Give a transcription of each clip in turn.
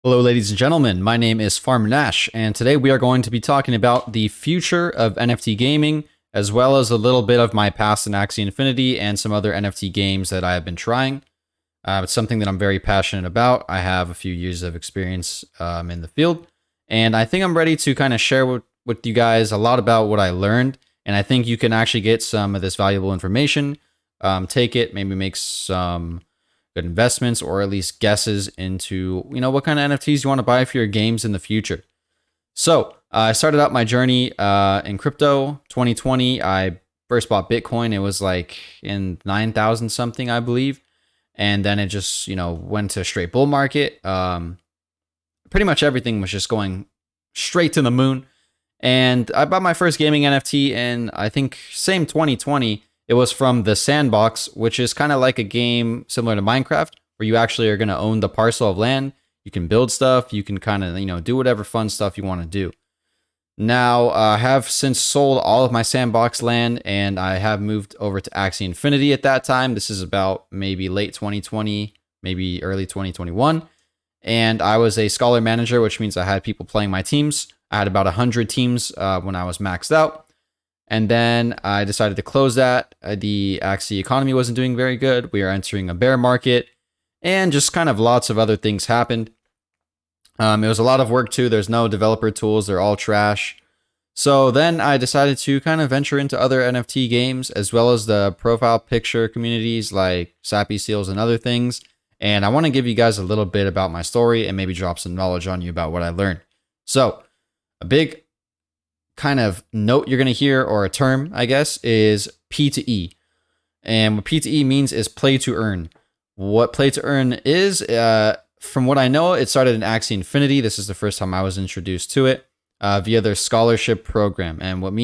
Hello, ladies and gentlemen. My name is Farmer Nash, and today we are going to be talking about the future of NFT gaming, as well as a little bit of my past in Axie Infinity and some other NFT games that I have been trying. It's something that I'm very passionate about. I have a few years of experience in the field, and I think I'm ready to kind of share with you guys a lot about what I learned, and I think you can actually get some of this valuable information, take it, maybe make some good investments or at least guesses into what kind of NFTs you want to buy for your games in the future. So I started out my journey in crypto 2020. I first bought Bitcoin. It was like in 9,000 something, I believe, and then it just went to a straight bull market. Pretty much everything was just going straight to the moon. And I bought my first gaming NFT in, I think, same 2020. It was from The Sandbox, which is kind of like a game similar to Minecraft, where you actually are going to own the parcel of land. You can build stuff. You can kind of, do whatever fun stuff you want to do. Now, I have since sold all of my Sandbox land, and I have moved over to Axie Infinity at that time. This is about maybe late 2020, maybe early 2021. And I was a scholar manager, which means I had people playing my teams. I had about 100 teams when I was maxed out. And then I decided to close that. The Axie economy wasn't doing very good. We are entering a bear market, and just kind of lots of other things happened. It was a lot of work too. There's no developer tools. They're all trash. So then I decided to kind of venture into other NFT games, as well as the profile picture communities like Sappy Seals and other things. And I want to give you guys a little bit about my story and maybe drop some knowledge on you about what I learned. So a big kind of note you're going to hear, or a term, I guess, is P2E. And what P2E means is play to earn. What play to earn is, from what I know, it started in Axie Infinity. This is the first time I was introduced to it via their scholarship program. And what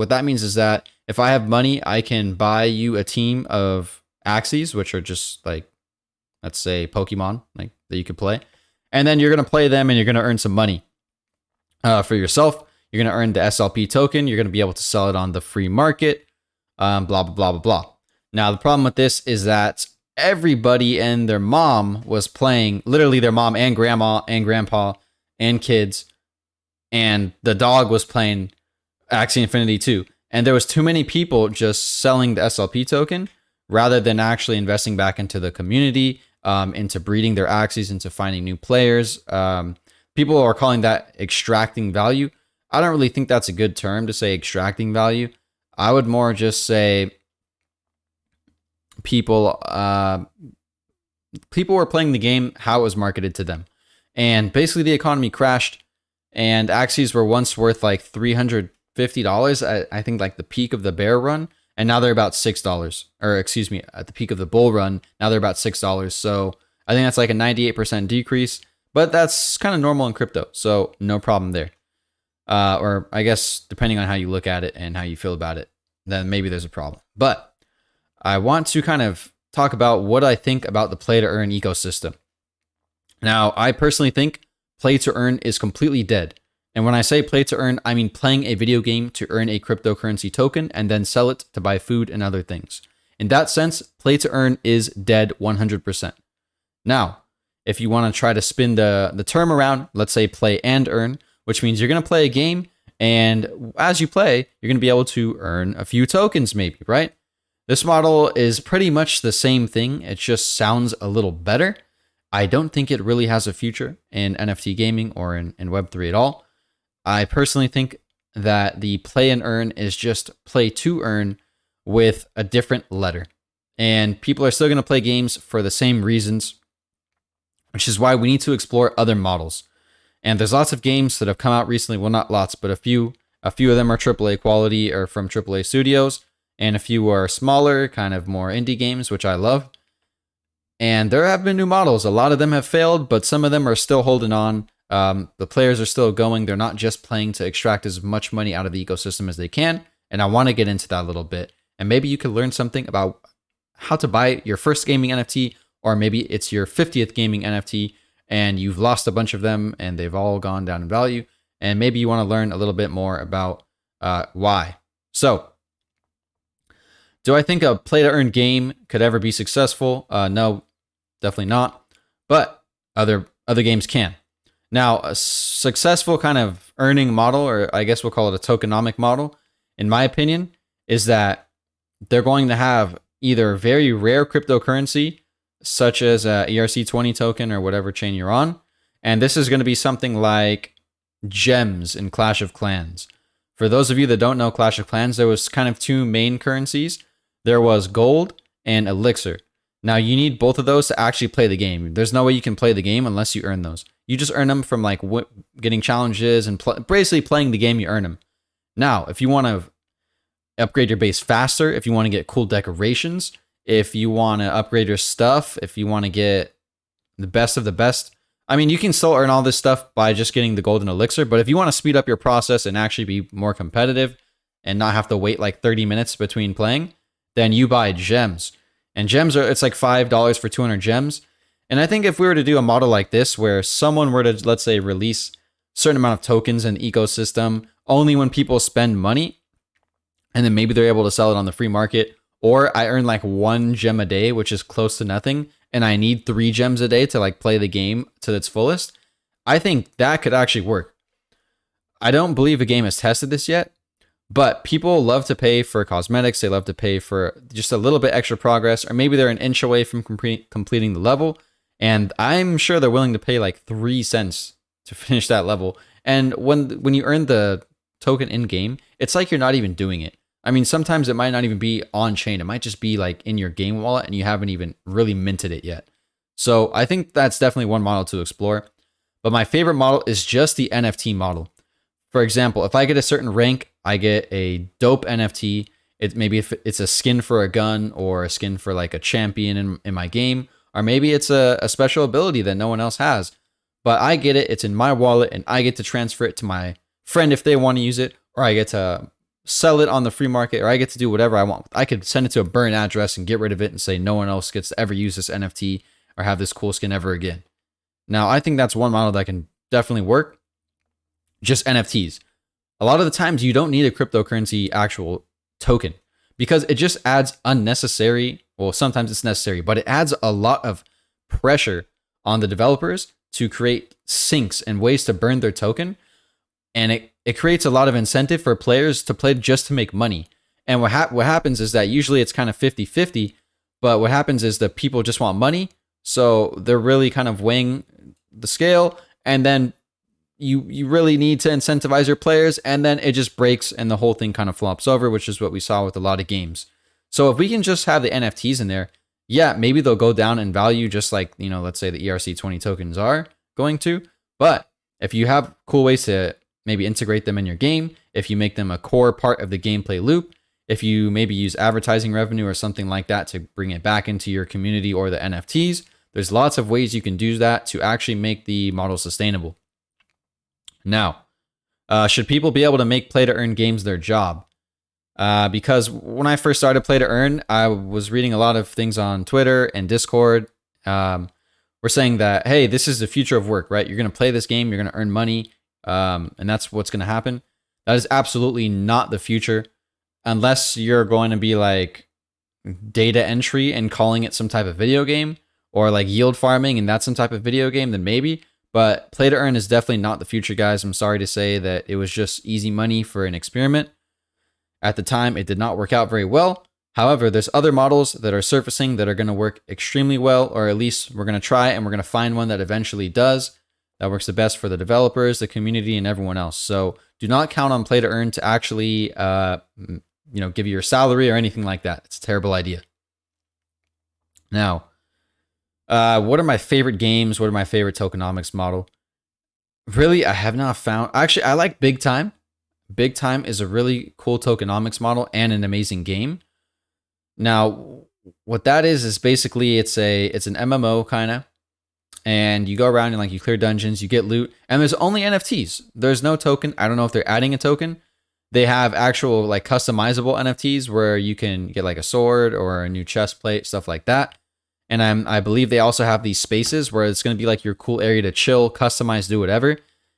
that means is that if I have money, I can buy you a team of Axies, which are just like, let's say, Pokemon, like that you could play. And then you're going to play them and you're going to earn some money for yourself. You're going to earn the SLP token. You're going to be able to sell it on the free market, blah, blah, blah, blah, blah. Now, the problem with this is that everybody and their mom was playing, literally their mom and grandma and grandpa and kids, and the dog was playing Axie Infinity too. And there was too many people just selling the SLP token rather than actually investing back into the community, into breeding their Axies, into finding new players. People are calling that extracting value. I don't really think that's a good term to say, extracting value. I would more just say people were playing the game how it was marketed to them. And basically the economy crashed, and Axies were once worth like $350 I think like the peak of the bear run, and now they're about $6. Or excuse me, at the peak of the bull run, now they're about $6. So I think that's like a 98% decrease, but that's kind of normal in crypto, so no problem there. Or I guess depending on how you look at it and how you feel about it, then maybe there's a problem. But I want to kind of talk about what I think about the play to earn ecosystem. Now, I personally think play to earn is completely dead. And when I say play to earn, I mean playing a video game to earn a cryptocurrency token and then sell it to buy food and other things. In that sense, play to earn is dead 100%. Now, if you want to try to spin the term around, let's say play and earn, which means you're going to play a game, and as you play, you're going to be able to earn a few tokens maybe, right? This model is pretty much the same thing. It just sounds a little better. I don't think it really has a future in NFT gaming or in Web3 at all. I personally think that the play and earn is just play to earn with a different letter. And people are still going to play games for the same reasons, which is why we need to explore other models. And there's lots of games that have come out recently. Well, not lots, but a few. A few of them are AAA quality or from AAA studios, and a few are smaller, kind of more indie games, which I love. And there have been new models. A lot of them have failed, but some of them are still holding on. The players are still going. They're not just playing to extract as much money out of the ecosystem as they can. And I want to get into that a little bit. And maybe you could learn something about how to buy your first gaming NFT, or maybe it's your 50th gaming NFT, and you've lost a bunch of them and they've all gone down in value. And maybe you want to learn a little bit more about why. So, do I think a play to earn game could ever be successful? No, definitely not. But other games can. Now, a successful kind of earning model, or I guess we'll call it a tokenomic model, in my opinion, is that they're going to have either very rare cryptocurrency, such as a ERC20 token or whatever chain you're on. And this is going to be something like gems in Clash of Clans. For those of you that don't know Clash of Clans, there was kind of two main currencies. There was gold and elixir. Now, you need both of those to actually play the game. There's no way you can play the game unless you earn those. You just earn them from like getting challenges and basically playing the game, you earn them. Now, if you want to upgrade your base faster, if you want to get cool decorations, if you want to upgrade your stuff, if you want to get the best of the best, I mean, you can still earn all this stuff by just getting the golden elixir, but if you want to speed up your process and actually be more competitive and not have to wait like 30 minutes between playing, then you buy gems. And gems it's like $5 for 200 gems. And I think if we were to do a model like this, where someone were to, let's say, release a certain amount of tokens in the ecosystem only when people spend money, and then maybe they're able to sell it on the free market, or I earn like 1 gem a day, which is close to nothing, and I need 3 gems a day to like play the game to its fullest, I think that could actually work. I don't believe a game has tested this yet, but people love to pay for cosmetics. They love to pay for just a little bit extra progress, or maybe they're an inch away from completing the level. And I'm sure they're willing to pay like 3 cents to finish that level. And when you earn the token in game, it's like you're not even doing it. I mean, sometimes it might not even be on chain. It might just be like in your game wallet and you haven't even really minted it yet. So I think that's definitely one model to explore. But my favorite model is just the NFT model. For example, if I get a certain rank, I get a dope NFT. Maybe if it's a skin for a gun or a skin for like a champion in my game, or maybe it's a special ability that no one else has. But I get it. It's in my wallet and I get to transfer it to my friend if they want to use it, or I get to sell it on the free market, or I get to do whatever I want. I could send it to a burn address and get rid of it and say no one else gets to ever use this NFT or have this cool skin ever again. Now, I think that's one model that can definitely work. Just NFTs. A lot of the times you don't need a cryptocurrency actual token because it just adds unnecessary, well, sometimes it's necessary, but it adds a lot of pressure on the developers to create sinks and ways to burn their token. And it creates a lot of incentive for players to play just to make money. And what happens is that usually it's kind of 50-50, but what happens is that people just want money. So they're really kind of weighing the scale. And then you really need to incentivize your players, and then it just breaks and the whole thing kind of flops over, which is what we saw with a lot of games. So if we can just have the NFTs in there, yeah, maybe they'll go down in value just like, let's say the ERC20 tokens are going to. But if you have cool ways to maybe integrate them in your game, if you make them a core part of the gameplay loop, if you maybe use advertising revenue or something like that to bring it back into your community or the NFTs, there's lots of ways you can do that to actually make the model sustainable. Now, should people be able to make play-to-earn games their job? Because when I first started play-to-earn, I was reading a lot of things on Twitter and Discord. We're saying that, hey, this is the future of work, right? You're going to play this game, you're going to earn money, and that's what's going to happen. That is absolutely not the future, unless you're going to be like data entry and calling it some type of video game, or like yield farming and that's some type of video game, then maybe. But play to earn is definitely not the future, guys. I'm sorry to say that it was just easy money for an experiment. At the time, it did not work out very well. However, there's other models that are surfacing that are going to work extremely well, or at least we're going to try and we're going to find one that eventually does, that works the best for the developers, the community, and everyone else. So do not count on play to earn to actually give you your salary or anything like that. It's a terrible idea. Now, what are my favorite games? What are my favorite tokenomics model? Really, I have not found. Actually, I like Big Time. Big Time is a really cool tokenomics model and an amazing game. Now, what that is basically it's an MMO kind of, and you go around and like you clear dungeons, you get loot, and there's only NFTs. There's no token. I don't know if they're adding a token. They have actual like customizable NFTs where you can get like a sword or a new chest plate, stuff like that. And I believe they also have these spaces where it's going to be like your cool area to chill, customize, do whatever.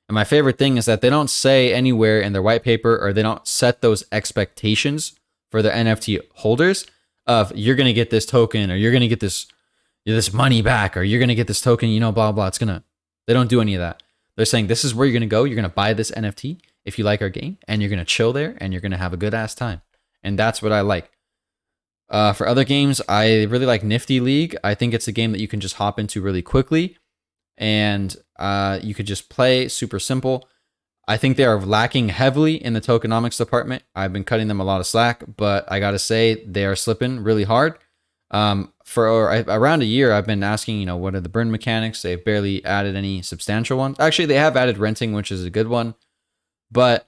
And my favorite thing is that they don't say anywhere in their white paper, or they don't set those expectations for the NFT holders of you're going to get this token, or you're going to get this money back, or you're going to get this token, blah, blah. They don't do any of that. They're saying this is where you're going to go. You're going to buy this NFT if you like our game, and you're going to chill there, and you're going to have a good ass time. And that's what I like. For other games, I really like Nifty League. I think it's a game that you can just hop into really quickly, and you could just play, super simple. I think they are lacking heavily in the tokenomics department. I've been cutting them a lot of slack, but I got to say they are slipping really hard. For around a year, I've been asking, what are the burn mechanics? They've barely added any substantial ones. Actually, they have added renting, which is a good one. But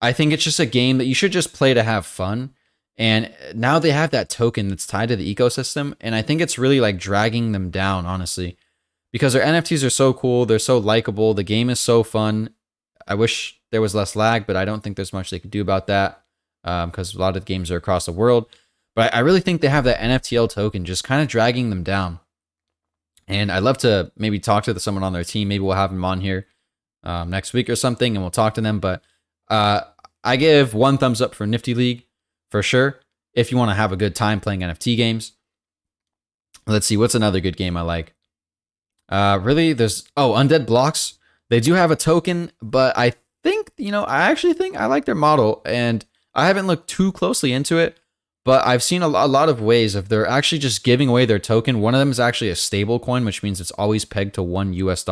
I think it's just a game that you should just play to have fun. And now they have that token that's tied to the ecosystem. And I think it's really like dragging them down, honestly, because their NFTs are so cool. They're so likable. The game is so fun. I wish there was less lag, but I don't think there's much they could do about that because a lot of games are across the world. But I really think they have that NFTL token just kind of dragging them down. And I'd love to maybe talk to someone on their team. Maybe we'll have them on here next week or something, and we'll talk to them. But I give 1 thumbs up for Nifty League for sure if you want to have a good time playing NFT games. Let's see, what's another good game I like? Really, there's Undead Blocks. They do have a token, but I think I actually think I like their model, and I haven't looked too closely into it. But I've seen a lot of ways of they're actually just giving away their token. One of them is actually a stable coin, which means it's always pegged to $1 US.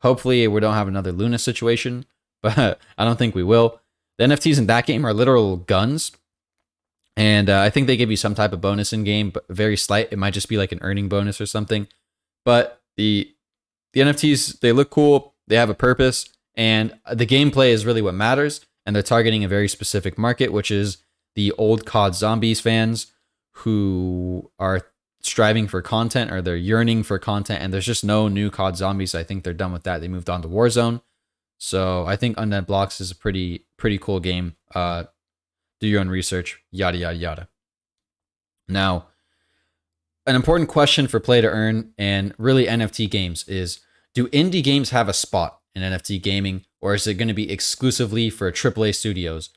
Hopefully we don't have another Luna situation, but I don't think we will. The NFTs in that game are literal guns. And I think they give you some type of bonus in game, but very slight. It might just be like an earning bonus or something. But the NFTs, they look cool. They have a purpose. And the gameplay is really what matters. And they're targeting a very specific market, which is the old COD Zombies fans who are striving for content, or they're yearning for content, and there's just no new COD Zombies. I think they're done with that. They moved on to Warzone. So I think Undead Blocks is a pretty cool game. Do your own research, yada, yada, yada. Now, an important question for play to earn and really NFT games is, do indie games have a spot in NFT gaming, or is it going to be exclusively for AAA studios?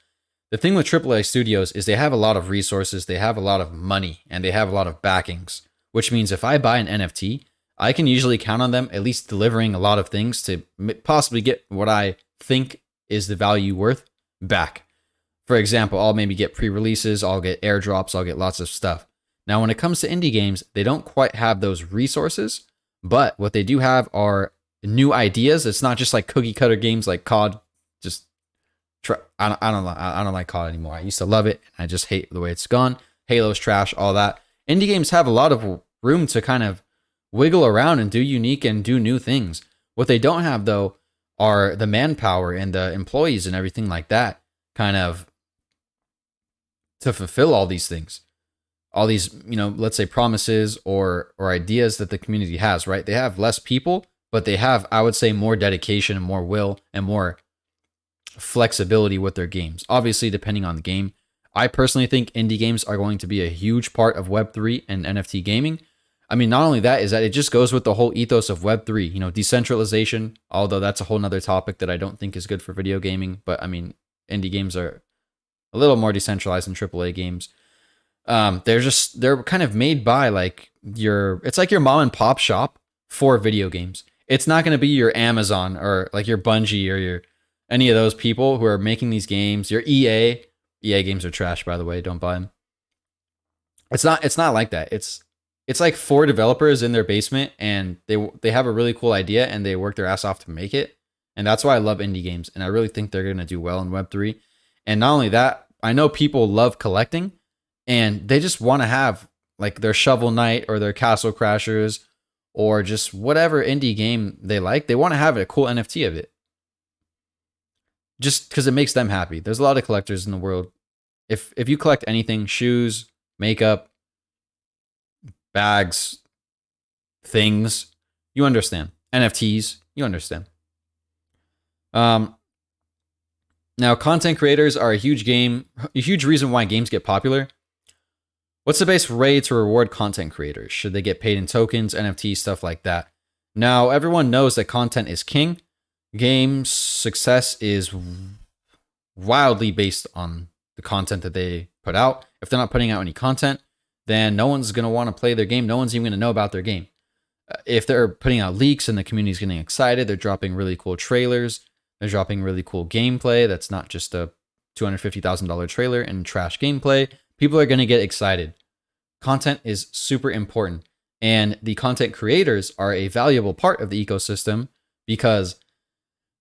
The thing with AAA studios is they have a lot of resources, they have a lot of money, and they have a lot of backings, which means if I buy an NFT, I can usually count on them at least delivering a lot of things to possibly get what I think is the value worth back. For example, I'll maybe get pre-releases, I'll get airdrops, I'll get lots of stuff. Now, when it comes to indie games, they don't quite have those resources, but what they do have are new ideas. It's not just like cookie cutter games like COD. I don't like COD anymore. I used to love it. I just hate the way it's gone. Halo's trash, all that. Indie games have a lot of room to kind of wiggle around and do unique and do new things. What they don't have, though, are the manpower and the employees and everything like that, kind of to fulfill all these things. All these, let's say promises or ideas that the community has, right? They have less people, but they have, I would say, more dedication and more will and more flexibility with their games. Obviously, depending on the game. I personally think indie games are going to be a huge part of Web3 and NFT gaming. I mean, not only that, is that it just goes with the whole ethos of Web3, decentralization, although that's a whole nother topic that I don't think is good for video gaming. But I mean, indie games are a little more decentralized than AAA games. They're kind of made by it's like your mom and pop shop for video games. It's not going to be your Amazon or like your Bungie or any of those people who are making these games. Your EA games are trash, by the way. Don't buy them. It's not like that. It's like 4 developers in their basement, and they have a really cool idea and they work their ass off to make it. And that's why I love indie games, and I really think they're going to do well in Web3. And not only that, I know people love collecting, and they just want to have like their Shovel Knight or their Castle Crashers or just whatever indie game they like. They want to have a cool NFT of it, just because it makes them happy. There's a lot of collectors in the world. If you collect anything, shoes, makeup, bags, things, you understand. NFTs, you understand. Now, content creators are a huge reason why games get popular. What's the best way to reward content creators? Should they get paid in tokens, NFTs, stuff like that? Now, everyone knows that content is king. Games success is wildly based on the content that they put out. If they're not putting out any content, then no one's going to want to play their game. No one's even going to know about their game. If they're putting out leaks and the community's getting excited, they're dropping really cool trailers. They're dropping really cool gameplay that's not just a $250,000 trailer and trash gameplay. People are going to get excited. Content is super important. And the content creators are a valuable part of the ecosystem because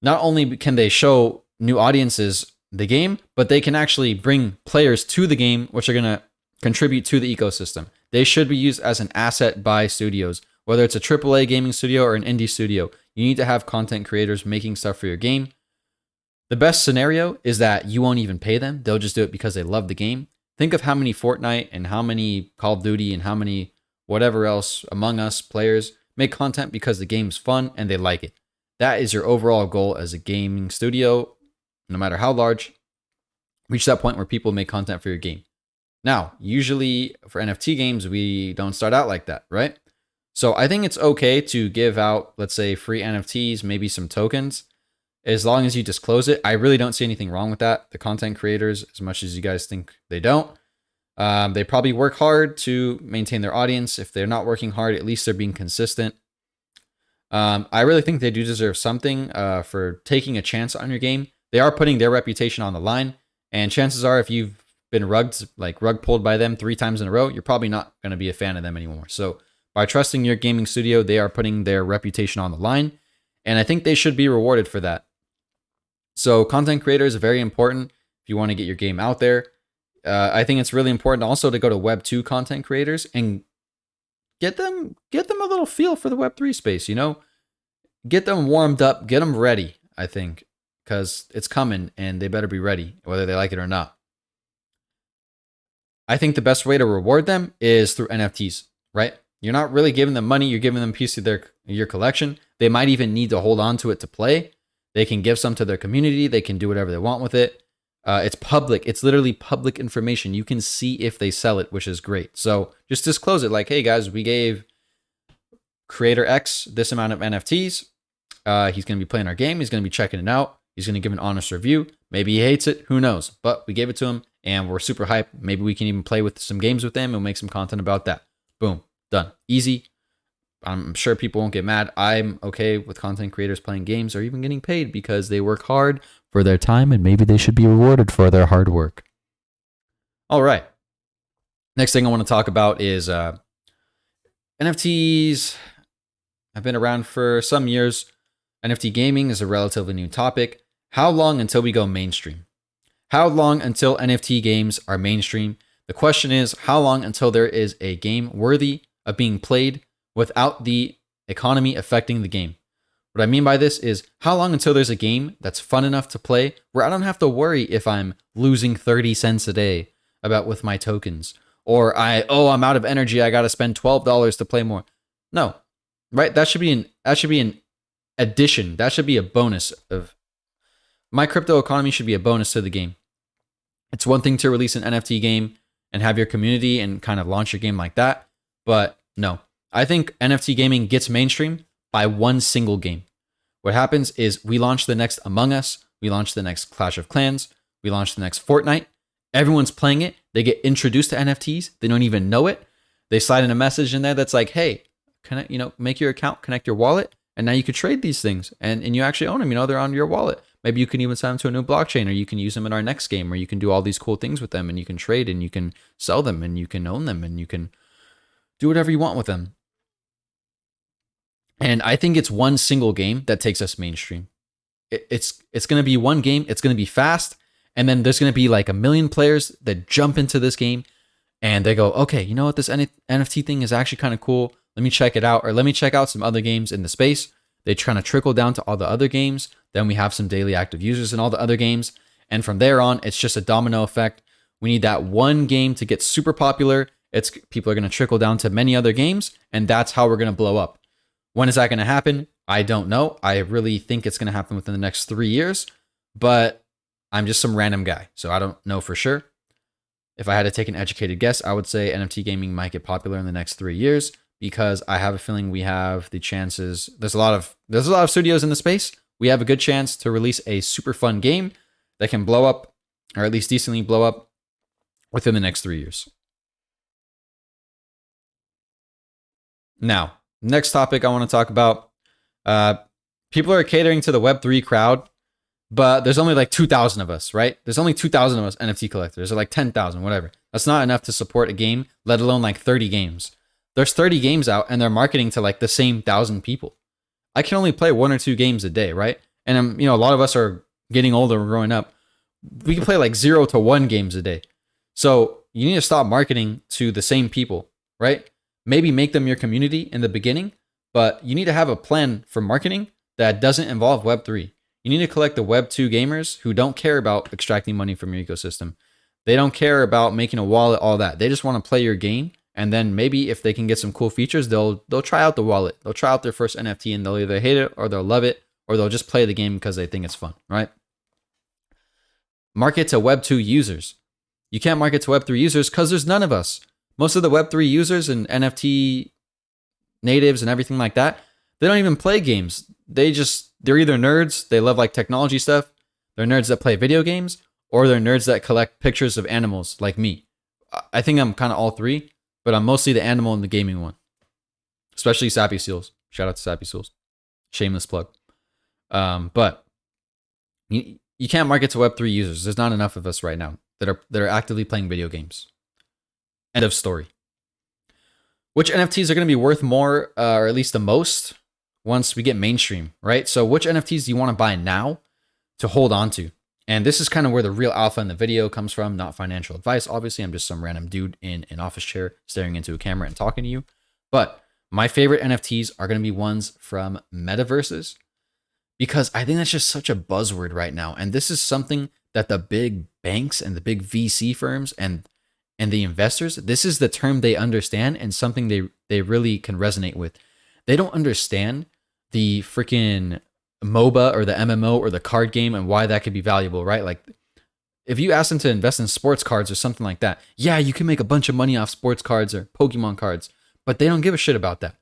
not only can they show new audiences the game, but they can actually bring players to the game, which are going to contribute to the ecosystem. They should be used as an asset by studios, whether it's a AAA gaming studio or an indie studio. You need to have content creators making stuff for your game. The best scenario is that you won't even pay them. They'll just do it because they love the game. Think of how many Fortnite and how many Call of Duty and how many whatever else Among Us players make content because the game's fun and they like it. That is your overall goal as a gaming studio, no matter how large. Reach that point where people make content for your game. Now, usually for NFT games, we don't start out like that, right? So I think it's okay to give out, let's say, free NFTs, maybe some tokens, as long as you disclose it. I really don't see anything wrong with that. The content creators, as much as you guys think they don't, they probably work hard to maintain their audience. If they're not working hard, at least they're being consistent. I really think they do deserve something for taking a chance on your game. They are putting their reputation on the line, and chances are if you've been rug pulled by them 3 times in a row, you're probably not going to be a fan of them anymore. So by trusting your gaming studio, they are putting their reputation on the line, and I think they should be rewarded for that. So content creators are very important if you want to get your game out there. I think it's really important also to go to Web 2 content creators and get them a little feel for the Web 3 space, you know? Get them warmed up, get them ready, I think, because it's coming and they better be ready, whether they like it or not. I think the best way to reward them is through NFTs, right? You're not really giving them money, you're giving them a piece of your collection. They might even need to hold on to it to play. They can give some to their community. They can do whatever they want with it. It's public. It's literally public information. You can see if they sell it, which is great. So just disclose it like, hey guys, we gave creator X this amount of NFTs. He's going to be playing our game. He's going to be checking it out. He's going to give an honest review. Maybe he hates it. Who knows? But we gave it to him and we're super hyped. Maybe we can even play with some games with him and make some content about that. Boom. Done. Easy. I'm sure people won't get mad. I'm okay with content creators playing games or even getting paid because they work hard for their time and maybe they should be rewarded for their hard work. All right. Next thing I want to talk about is NFTs have been around for some years. NFT gaming is a relatively new topic. How long until we go mainstream? How long until NFT games are mainstream? The question is, how long until there is a game worthy of being played without the economy affecting the game? What I mean by this is, how long until there's a game that's fun enough to play where I don't have to worry if I'm losing 30 cents a day with my tokens, or I'm out of energy, I got to spend $12 to play more. No, right? That should be an addition. That should be a bonus of my crypto economy should be a bonus to the game. It's one thing to release an NFT game and have your community and kind of launch your game like that, but no. I think NFT gaming gets mainstream by one single game. What happens is we launch the next Among Us, we launch the next Clash of Clans, we launch the next Fortnite. Everyone's playing it. They get introduced to NFTs. They don't even know it. They slide in a message in there that's like, hey, make your account, connect your wallet, and now you could trade these things and you actually own them. They're on your wallet. Maybe you can even sign them to a new blockchain, or you can use them in our next game, or you can do all these cool things with them and you can trade and you can sell them and you can own them and you can do whatever you want with them. And I think it's one single game that takes us mainstream. It's going to be one game. It's going to be fast. And then there's going to be like 1 million players that jump into this game and they go, okay, you know what? This NFT thing is actually kind of cool. Let me check it out. Or let me check out some other games in the space. They kind of trickle down to all the other games. Then we have some daily active users in all the other games. And from there on, it's just a domino effect. We need that one game to get super popular. People are going to trickle down to many other games. And that's how we're going to blow up. When is that going to happen? I don't know. I really think it's going to happen within the next 3 years, but I'm just some random guy, so I don't know for sure. If I had to take an educated guess, I would say NFT gaming might get popular in the next 3 years because I have a feeling we have the chances. There's a lot of studios in the space. We have a good chance to release a super fun game that can blow up, or at least decently blow up, within the next 3 years. Now, Next topic I want to talk about. Uh, People are catering to the Web3 crowd, but there's only like 2,000 of us, right? There's only 2,000 of us NFT collectors, or like 10,000, whatever. That's not enough to support a game, let alone like 30 games. There's 30 games out, and they're marketing to like the same 1,000 people. I can only play 1 or 2 games a day, right? And a lot of us are getting older and growing up. We can play like 0 to 1 games a day. So you need to stop marketing to the same people, right? Maybe make them your community in the beginning, but you need to have a plan for marketing that doesn't involve Web3. You need to collect the Web2 gamers who don't care about extracting money from your ecosystem. They don't care about making a wallet, all that. They just want to play your game. And then maybe if they can get some cool features, they'll try out the wallet. They'll try out their first NFT and they'll either hate it or they'll love it, or they'll just play the game because they think it's fun, right? Market to Web2 users. You can't market to Web3 users because there's none of us. Most of the Web3 users and NFT natives and everything like that, they don't even play games. They're either nerds, they love like technology stuff, they're nerds that play video games, or they're nerds that collect pictures of animals like me. I think I'm kind of all three, but I'm mostly the animal and the gaming one. Especially Sappy Seals. Shout out to Sappy Seals. Shameless plug. But you can't market to Web3 users. There's not enough of us right now that are actively playing video games. End of story. Which NFTs are going to be worth more, or at least the most, once we get mainstream, right? So which NFTs do you want to buy now to hold on to? And this is kind of where the real alpha in the video comes from, not financial advice. Obviously, I'm just some random dude in an office chair staring into a camera and talking to you. But my favorite NFTs are going to be ones from metaverses, because I think that's just such a buzzword right now. And this is something that the big banks and the big VC firms and the investors, this is the term they understand and something they really can resonate with. They don't understand the freaking MOBA or the MMO or the card game and why that could be valuable, right? Like if you ask them to invest in sports cards or something like that, yeah, you can make a bunch of money off sports cards or Pokemon cards, but they don't give a shit about that.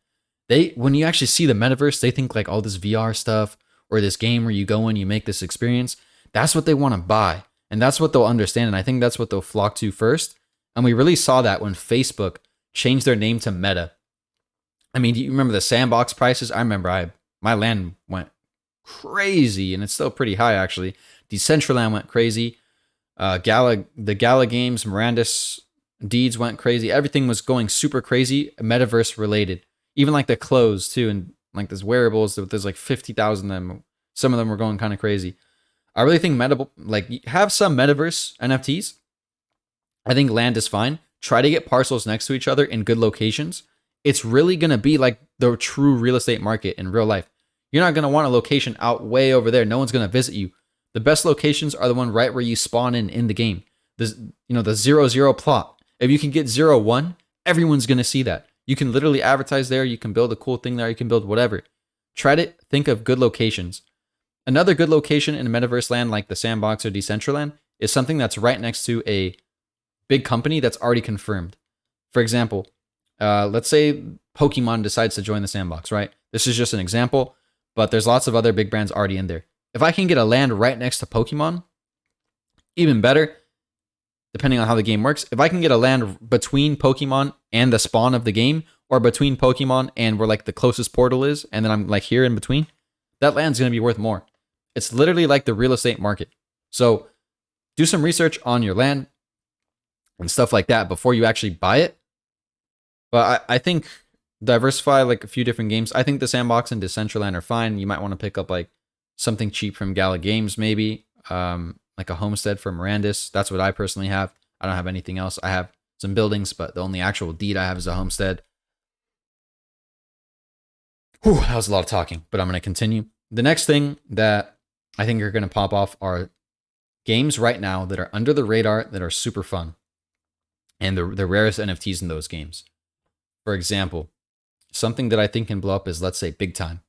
When you actually see the metaverse, they think like all this VR stuff or this game where you go in, you make this experience. That's what they want to buy. And that's what they'll understand. And I think that's what they'll flock to first. And we really saw that when Facebook changed their name to Meta. I mean, do you remember the sandbox prices? I remember my land went crazy, and it's still pretty high actually. Decentraland went crazy. The Gala games, Mirandus Deeds went crazy. Everything was going super crazy, metaverse related. Even like the clothes too, and like those wearables. There's like 50,000 of them. Some of them were going kind of crazy. I really think have some metaverse NFTs. I think land is fine. Try to get parcels next to each other in good locations. It's really going to be like the true real estate market in real life. You're not going to want a location out way over there. No one's going to visit you. The best locations are the one right where you spawn in the game. The 0-0 plot. If you can get 0-1, everyone's going to see that. You can literally advertise there. You can build a cool thing there. You can build whatever. Try to think of good locations. Another good location in a metaverse land like the Sandbox or Decentraland is something that's right next to a big company that's already confirmed. For example, let's say Pokemon decides to join the Sandbox, right? This is just an example, but there's lots of other big brands already in there. If I can get a land right next to Pokemon, even better, depending on how the game works. If I can get a land between Pokemon and the spawn of the game, or between Pokemon and where like the closest portal is, and then I'm like here in between, that land's going to be worth more. It's literally like the real estate market. So do some research on your land and stuff like that before you actually buy it. But I think diversify like a few different games. I think the Sandbox and Decentraland are fine. You might want to pick up like something cheap from Gala Games, maybe like a homestead from Mirandus. That's what I personally have. I don't have anything else. I have some buildings, but the only actual deed I have is a homestead. Whew, that was a lot of talking, but I'm going to continue. The next thing that I think are going to pop off are games right now that are under the radar that are super fun, and the rarest NFTs in those games. For example, something that I think can blow up is, let's say, Big Time.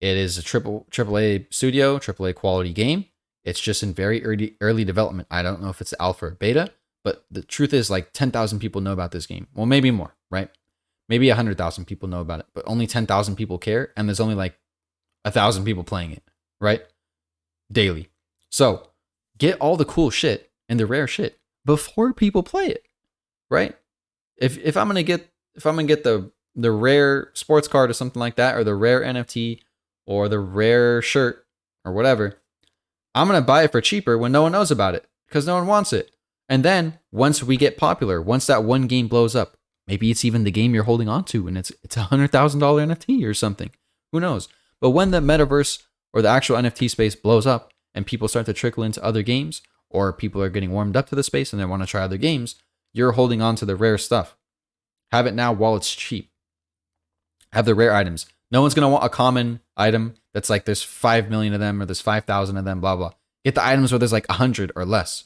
It is a AAA studio, AAA quality game. It's just in very early development. I don't know if it's alpha or beta, but the truth is like 10,000 people know about this game. Well, maybe more, right? Maybe 100,000 people know about it, but only 10,000 people care, and there's only like 1,000 people playing it, right? Daily. So get all the cool shit and the rare shit before people play it, right? If I'm gonna get the the rare sports card or something like that, or the rare NFT or the rare shirt or whatever, I'm going to buy it for cheaper when no one knows about it because no one wants it. And then once we get popular, once that one game blows up, maybe it's even the game you're holding on to and it's a $100,000 NFT or something. Who knows? But when the metaverse or the actual NFT space blows up and people start to trickle into other games, or people are getting warmed up to the space and they want to try other games, you're holding on to the rare stuff. Have it now while it's cheap. Have the rare items. No one's going to want a common item that's like there's 5 million of them or there's 5,000 of them, blah, blah. Get the items where there's like 100 or less,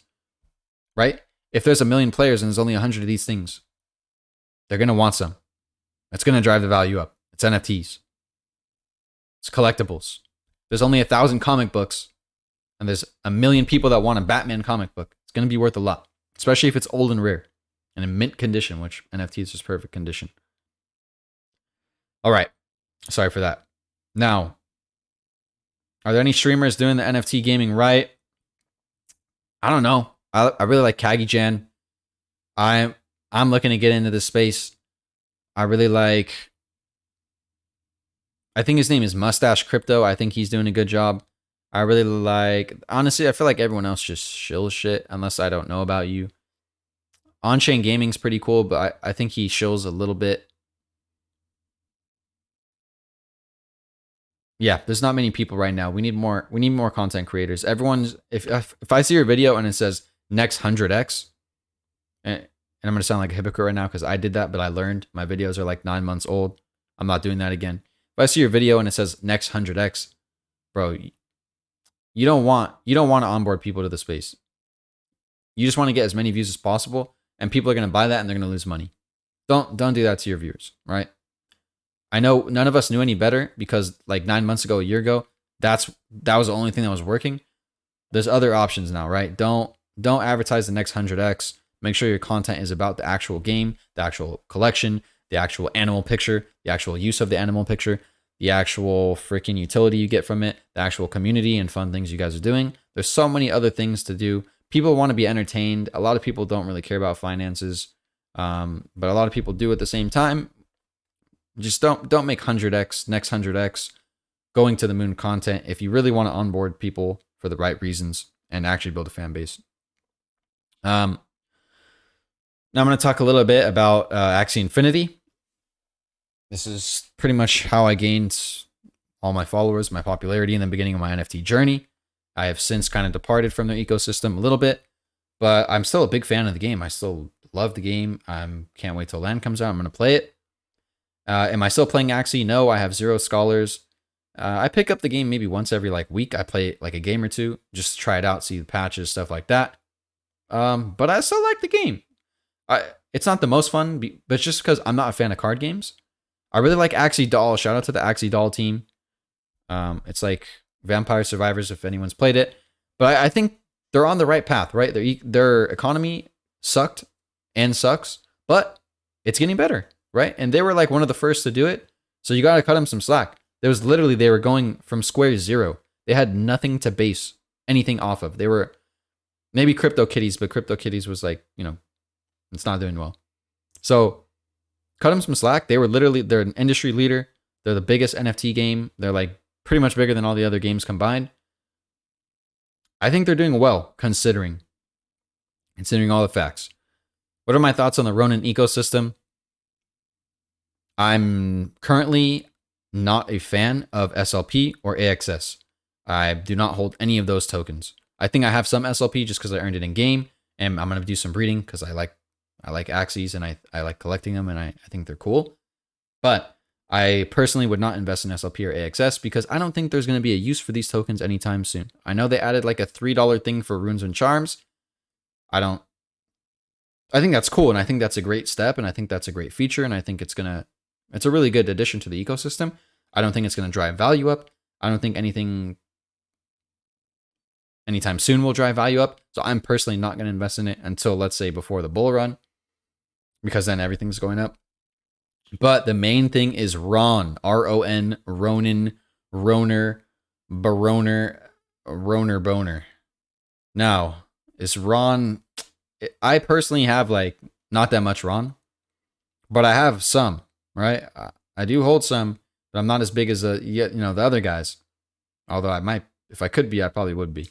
right? If there's 1 million players and there's only 100 of these things, they're going to want some. It's going to drive the value up. It's NFTs. It's collectibles. There's only 1,000 comic books and there's 1 million people that want a Batman comic book. It's going to be worth a lot, especially if it's old and rare and in mint condition, which NFT is just perfect condition. All right. Sorry for that. Now, are there any streamers doing the NFT gaming right? I don't know. I really like Kagi-Jan. I'm looking to get into this space. I really like, I think his name is Mustache Crypto. I think he's doing a good job. I really like, honestly, I feel like everyone else just shills shit unless I don't know about you. On-chain gaming's pretty cool, but I think he shills a little bit. Yeah, there's not many people right now. We need more content creators. Everyone's, if I see your video and it says next 100x, and I'm going to sound like a hypocrite right now because I did that, but I learned. My videos are like 9 months old. I'm not doing that again. If I see your video and it says next 100x, bro, you don't want to onboard people to the space. You just want to get as many views as possible, and people are going to buy that and they're going to lose money. Don't do that to your viewers, right? I know none of us knew any better because like 9 months ago, a year ago, that was the only thing that was working. There's other options now, right? Don't advertise the next 100x. Make sure your content is about the actual game, the actual collection, the actual animal picture, the actual use of the animal picture, the actual freaking utility you get from it, the actual community and fun things you guys are doing. There's so many other things to do. People want to be entertained. A lot of people don't really care about finances, but a lot of people do at the same time. Just don't make 100x, next 100x, going to the moon content if you really want to onboard people for the right reasons and actually build a fan base. Now I'm going to talk a little bit about Axie Infinity. This is pretty much how I gained all my followers, my popularity in the beginning of my NFT journey. I have since kind of departed from their ecosystem a little bit, but I'm still a big fan of the game. I still love the game. I can't wait till land comes out. I'm going to play it. Am I still playing Axie? No, I have 0 scholars. I pick up the game maybe once every like week. I play like a game or two just to try it out, see the patches, stuff like that. But I still like the game. It's not the most fun, but it's just because I'm not a fan of card games. I really like Axie Doll. Shout out to the Axie Doll team. It's like Vampire Survivors if anyone's played it. But I think they're on the right path, right? Their economy sucked and sucks, but it's getting better, right? And they were like one of the first to do it. So you got to cut them some slack. There was literally, they were going from square zero. They had nothing to base anything off of. They were maybe CryptoKitties, but CryptoKitties was like, it's not doing well. So cut them some slack. They're an industry leader. They're the biggest NFT game. They're like pretty much bigger than all the other games combined. I think they're doing well considering all the facts. What are my thoughts on the Ronin ecosystem? I'm currently not a fan of SLP or AXS. I do not hold any of those tokens. I think I have some SLP just because I earned it in game, and I'm going to do some breeding because I like Axies and I like collecting them, and I think they're cool. But I personally would not invest in SLP or AXS because I don't think there's going to be a use for these tokens anytime soon. I know they added like a $3 thing for runes and charms. I think that's cool, and I think that's a great step, and I think that's a great feature, and I think it's a really good addition to the ecosystem. I don't think it's going to drive value up. I don't think anything anytime soon will drive value up. So I'm personally not going to invest in it until, let's say, before the bull run, because then everything's going up. But the main thing is Ron, R-O-N, Ronin, Roner, Baroner, Roner, Boner. Now, is Ron, I personally have like not that much Ron, but I have some. right? I do hold some, but I'm not as big as the other guys. Although I might, if I could be, I probably would be.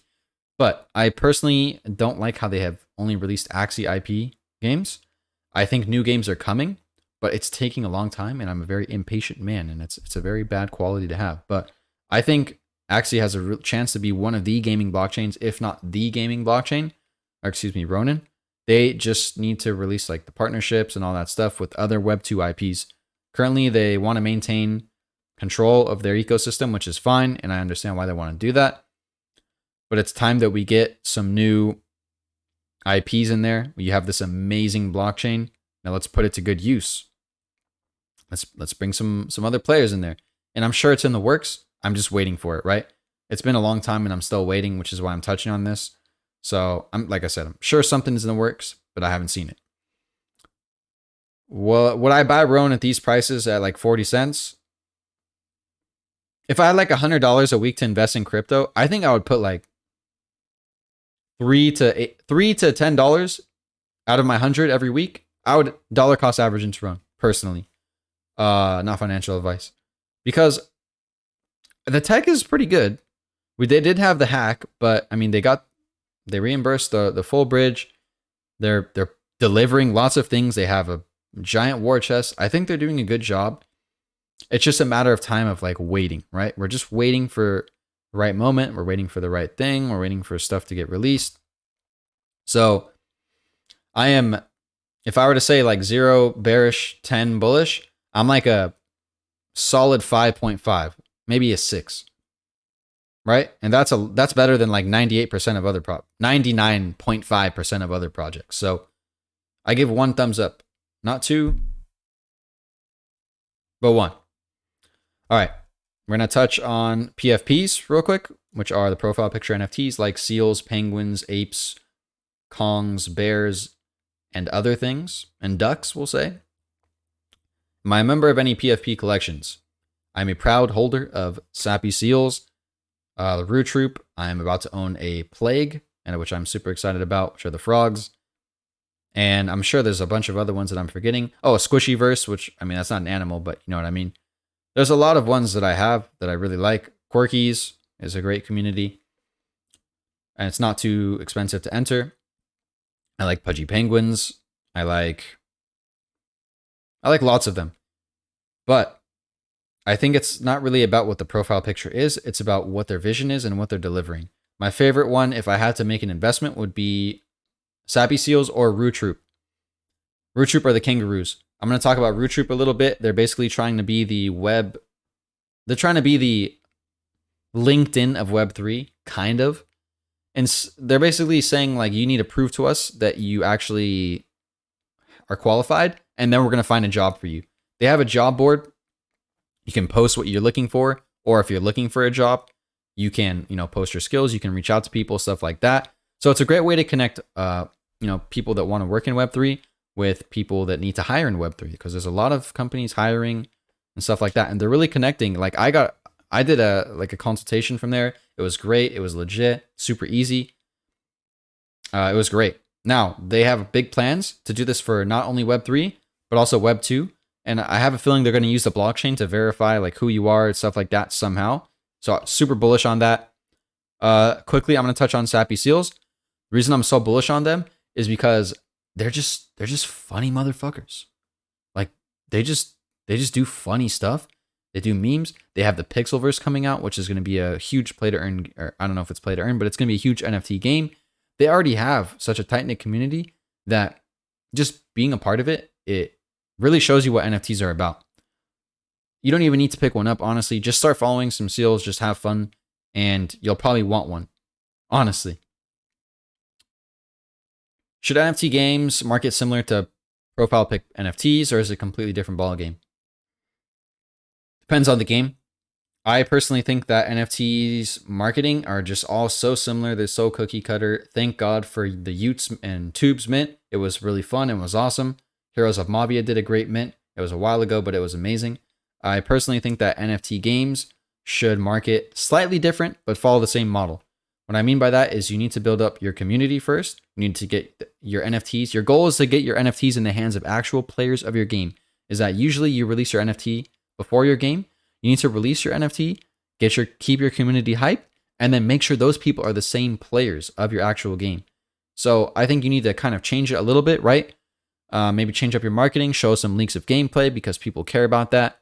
But I personally don't like how they have only released Axie IP games. I think new games are coming, but it's taking a long time, and I'm a very impatient man, and it's a very bad quality to have. But I think Axie has a real chance to be one of the gaming blockchains, if not the gaming blockchain, or excuse me, Ronin. They just need to release like the partnerships and all that stuff with other Web2 IPs. Currently, they want to maintain control of their ecosystem, which is fine, and I understand why they want to do that. But it's time that we get some new IPs in there. You have this amazing blockchain. Now let's put it to good use. Let's bring some other players in there. And I'm sure it's in the works. I'm just waiting for it, right? It's been a long time and I'm still waiting, which is why I'm touching on this. So like I said, I'm sure something's in the works, but I haven't seen it. Well, would I buy Ronin at these prices at like 40 cents? If I had like $100 a week to invest in crypto, I think I would put like $3 to $10 out of my 100 every week. I would dollar cost average into Ronin personally, not financial advice, because the tech is pretty good. They did have the hack, but I mean they reimbursed the full bridge. They're delivering lots of things. They have a giant war chest. I think they're doing a good job. It's just a matter of time of like waiting, right? We're just waiting for the right moment. We're waiting for the right thing. We're waiting for stuff to get released. So if I were to say like 0 bearish, 10 bullish, I'm like a solid 5.5, maybe a 6. Right? And that's better than like 98% of other 99.5% of other projects. So I give 1 thumbs up, not 2, but 1. All right. We're going to touch on PFPs real quick, which are the profile picture NFTs like seals, penguins, apes, kongs, bears, and other things, and ducks, we'll say. Am I a member of any PFP collections? I'm a proud holder of Sappy Seals, the Root Troop. I am about to own a Plague, and which I'm super excited about, which are the frogs. And I'm sure there's a bunch of other ones that I'm forgetting. Oh, a Squishy Verse, which, I mean, that's not an animal, but you know what I mean. There's a lot of ones that I have that I really like. Quirkies is a great community, and it's not too expensive to enter. I like Pudgy Penguins. I like lots of them. But I think it's not really about what the profile picture is. It's about what their vision is and what they're delivering. My favorite one, if I had to make an investment, would be Sappy Seals or Root Troop. Root Troop are the kangaroos. I'm going to talk about Root Troop a little bit. They're basically trying to be the they're trying to be the LinkedIn of Web3, kind of. And they're basically saying, like, you need to prove to us that you actually are qualified, and then we're going to find a job for you. They have a job board. You can post what you're looking for, or if you're looking for a job, you can, post your skills. You can reach out to people, stuff like that. So it's a great way to connect, people that want to work in Web3 with people that need to hire in Web3, because there's a lot of companies hiring and stuff like that, and they're really connecting. Like I did a consultation from there. It was great. It was legit, super easy. It was great. Now they have big plans to do this for not only Web3 but also Web2, and I have a feeling they're going to use the blockchain to verify like who you are and stuff like that somehow. So super bullish on that. Quickly, I'm going to touch on Sappy Seals. The reason I'm so bullish on them is because they're just funny motherfuckers. Like they just do funny stuff. They do memes. They have the Pixelverse coming out, which is going to be a huge play to earn. Or I don't know if it's play to earn, but it's going to be a huge NFT game. They already have such a tight-knit community that just being a part of it, it really shows you what NFTs are about. You don't even need to pick one up, honestly. Just start following some seals, just have fun, and you'll probably want one, honestly. Should NFT games market similar to profile pic NFTs, or is it a completely different ballgame? Depends on the game. I personally think that NFTs marketing are just all so similar. They're so cookie cutter. Thank God for the Utes and Tubes mint. It was really fun and was awesome. Heroes of Mavia did a great mint. It was a while ago, but it was amazing. I personally think that NFT games should market slightly different, but follow the same model. What I mean by that is you need to build up your community first. You need to get your NFTs. Your goal is to get your NFTs in the hands of actual players of your game. is that usually you release your NFT before your game. You need to release your NFT, keep your community hype, and then make sure those people are the same players of your actual game. So I think you need to kind of change it a little bit, right? Maybe change up your marketing, show some leaks of gameplay because people care about that.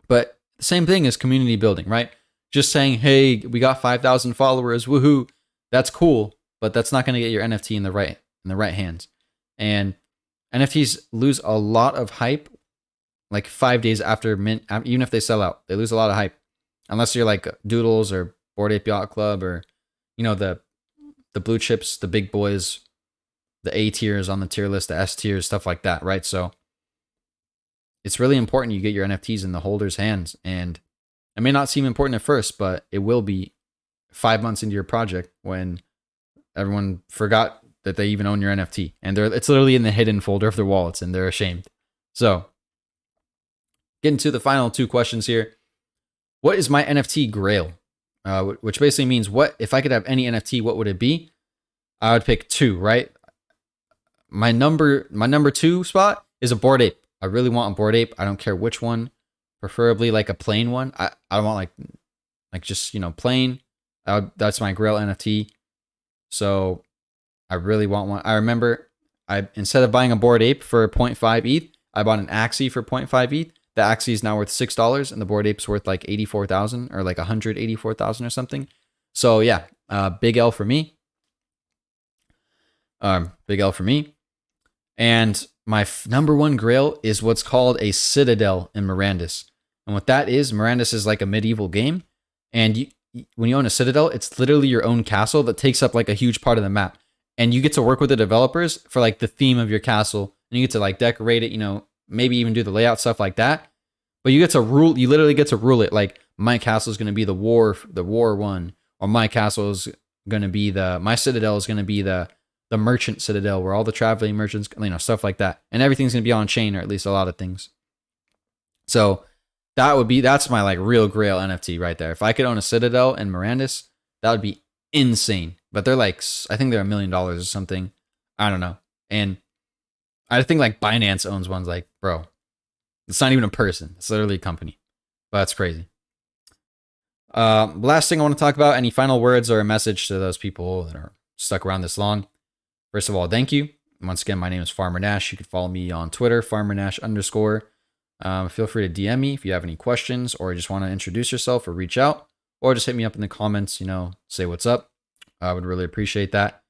But the same thing is community building, right? Just saying, hey, we got 5,000 followers, woohoo, that's cool, but that's not going to get your NFT in the right hands. And NFTs lose a lot of hype like 5 days after mint, even if they sell out, they lose a lot of hype. Unless you're like Doodles or Bored Ape Yacht Club or, the blue chips, the big boys, the A tiers on the tier list, the S tiers, stuff like that, right? So it's really important you get your NFTs in the holder's hands. And it may not seem important at first, but it will be 5 months into your project when everyone forgot that they even own your NFT. And it's literally in the hidden folder of their wallets and they're ashamed. So getting to the final 2 questions here. What is my NFT grail? Which basically means if I could have any NFT, what would it be? I would pick 2, right? My number 2 spot is a Bored Ape. I really want a Bored Ape. I don't care which one, preferably like a plain one. I don't want like just, plain. That's my grail NFT. So I really want one. I remember instead of buying a Bored Ape for 0.5 ETH, I bought an Axie for 0.5 ETH. The Axie is now worth $6 and the Bored Ape's worth like 84,000 or like 184,000 or something. So yeah, big L for me. Big L for me. And my number 1 grail is what's called a Citadel in Mirandus. And what that is, Mirandus is like a medieval game. And when you own a Citadel, it's literally your own castle that takes up like a huge part of the map. And you get to work with the developers for like the theme of your castle. And you get to like decorate it, maybe even do the layout, stuff like that. But you literally get to rule it. Like my castle is going to be the war one, or my castle is going to be my Citadel is going to be the merchant Citadel where all the traveling merchants, stuff like that. And everything's going to be on chain, or at least a lot of things. So that's my like real grail NFT right there. If I could own a Citadel and Mirandus, that would be insane. But they're like, I think they're $1 million or something. I don't know. And I think like Binance owns ones. Like, bro, it's not even a person. It's literally a company. But that's crazy. Last thing I want to talk about, any final words or a message to those people that are stuck around this long. First of all, thank you. Once again, my name is Farmer Nash. You can follow me on Twitter, FarmerNash_. Feel free to DM me if you have any questions or just want to introduce yourself or reach out, or just hit me up in the comments, say what's up. I would really appreciate that.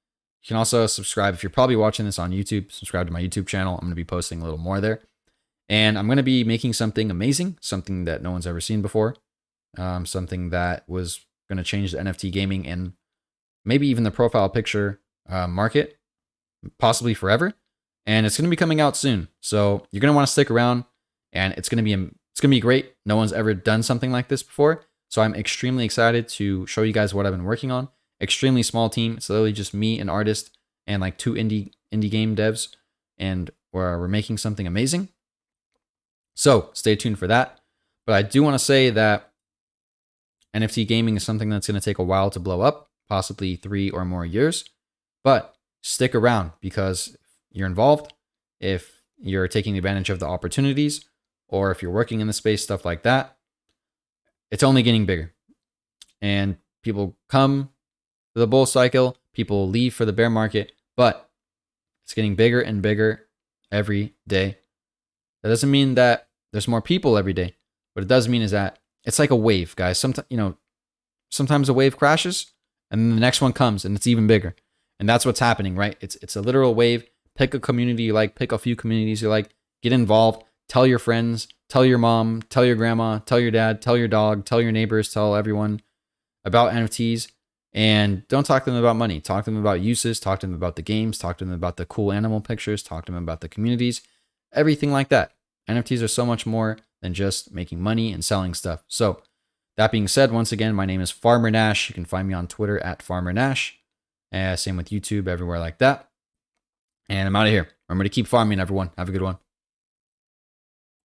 You can also subscribe if you're probably watching this on YouTube. Subscribe to my YouTube channel. I'm going to be posting a little more there. And I'm going to be making something amazing, something that no one's ever seen before, something that was going to change the NFT gaming and maybe even the profile picture market, possibly forever. And it's going to be coming out soon. So you're going to want to stick around, and it's going to be great. No one's ever done something like this before. So I'm extremely excited to show you guys what I've been working on. Extremely small team. It's literally just me, an artist, and like 2 indie game devs, and we're making something amazing. So stay tuned for that. But I do want to say that NFT gaming is something that's going to take a while to blow up, possibly 3 or more years. But stick around, because if you're involved, if you're taking advantage of the opportunities, or if you're working in the space, stuff like that, it's only getting bigger. And people come to the bull cycle, people leave for the bear market, but it's getting bigger and bigger every day. That doesn't mean that there's more people every day. What it does mean is that it's like a wave, guys. Sometimes a wave crashes and then the next one comes and it's even bigger. And that's what's happening, right? It's a literal wave. Pick a community you like, pick a few communities you like, get involved, tell your friends, tell your mom, tell your grandma, tell your dad, tell your dog, tell your neighbors, tell everyone about NFTs. And don't talk to them about money. Talk to them about uses, talk to them about the games, talk to them about the cool animal pictures, talk to them about the communities, everything like that. NFTs are so much more than just making money and selling stuff. So that being said, once again, my name is Farmer Nash. You can find me on Twitter at Farmer Nash. Same with YouTube, everywhere like that. And I'm out of here. Remember to keep farming, everyone. Have a good one.